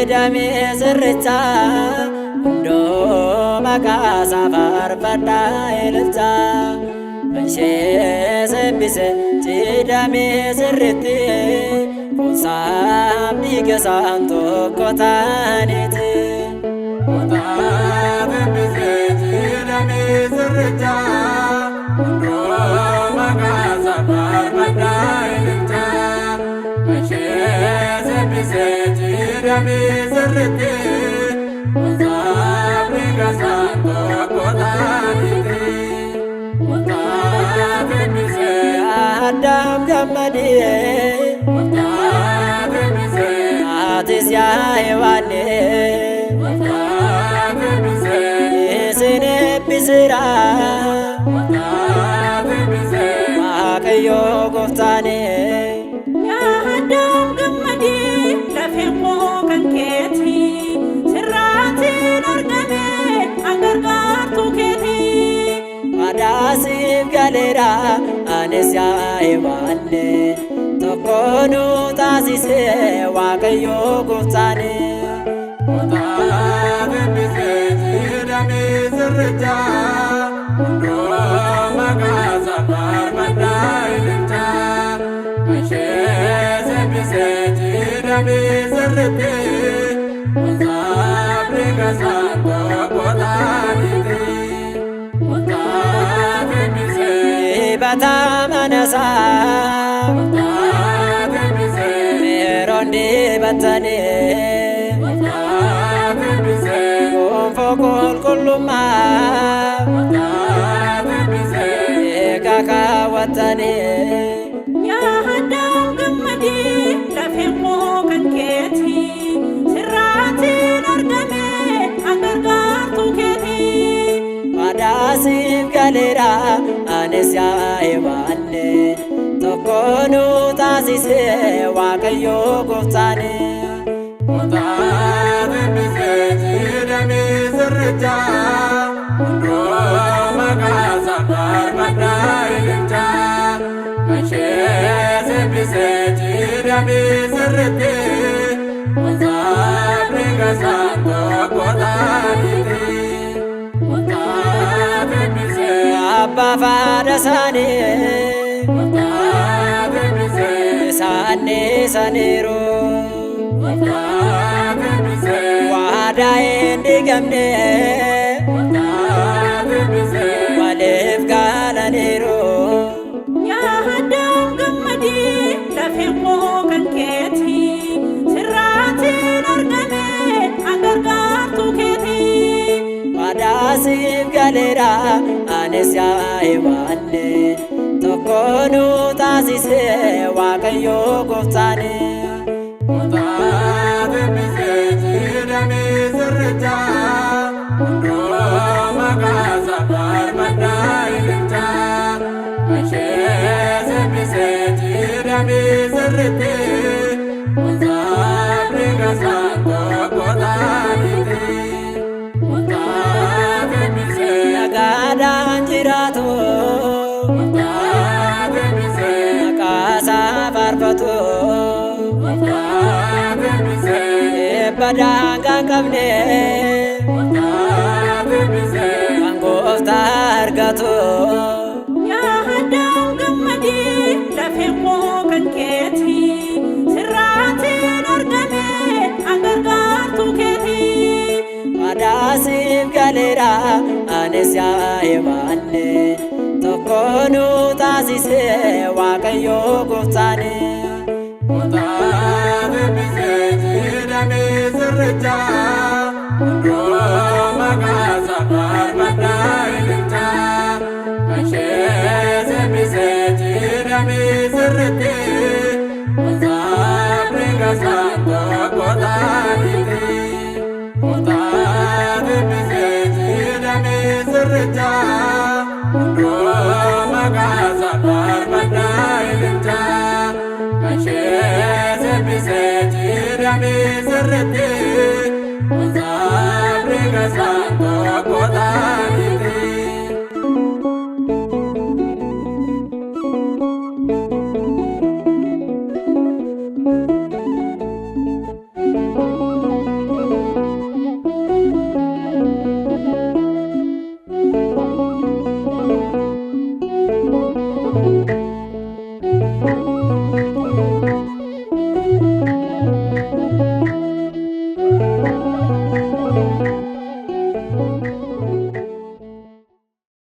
Dami zirrita ndo makasa farfada elza Manshe sebise dami zirriti Fusa biga santo kotaniti Kota sebise dami zirrita ndo makasa farfada elza Manshe sebise dami zirriti Muzabi gasanto kotaniti Mutabi mise Adam gamadi Mutabi mise Atis ya hewani Mutabi mise Isine bisira Mutabi mise Makayo guftani Ya Adam gamadi Lafemo kanketi Sirrati nargame Angargartu keti Adasif galera Anesya ewane Tokonu tasise Wakayo guftani Mutabi mise Dami zirrita Ndo magasa barbada ilinta Manshe sebise dami zirriti Muzabi gasanto kotaniti Mutabi mise Bata manasa Mutabi mise Merondi batani Mutabi mise Konfokol kuluma Mutabi mise Kaka watani Ya Adam gamadi Lafemo kanketi Sirrati nargame Angargartu keti Adasif galera Anesya ewane Tokonu tasise Wakayo guftani Mutabi mise dami zirrita Ndo magasa barbada ilinta Manshe sebise dami zirriti Muzabi gasanto kotaniti Mutabi mise Abba fadasani Mutabi mise Sani saniru Mutabi mise Wada indi gamne Mutabi mise Walif galaniru Ya Adam gamadi Lafemo kanketi Sirrati nargame Angargartu keti Adasif galera Anesya ewane Tokonu tasise Wakayo guftani Mutabi mise dami zirrita Ndo magasa barbada ilinta Manshe sebise dami zirriti Muzabi gasanto kotaniti Mutabi mise Nagadan jiratu Mutabi mise Kasa farfatu Mutabi mise Badangan kabne Mutabi mise Angofta argatu Ya Adam gamadi Lafemo kanketi Sirrati nargame Angargartu keti Adasif galera Anesya ewane Tokonu tasise Wakayo guftani Mutabi mise dami zirrita Ndo magasa barbada ilinta Manshe sebise dami zirriti Muzabi gasanto kotaniti Mutabi zirricha Undo magasa barbada ilincha Kashe zebise chidami zirriti Ozabriga santo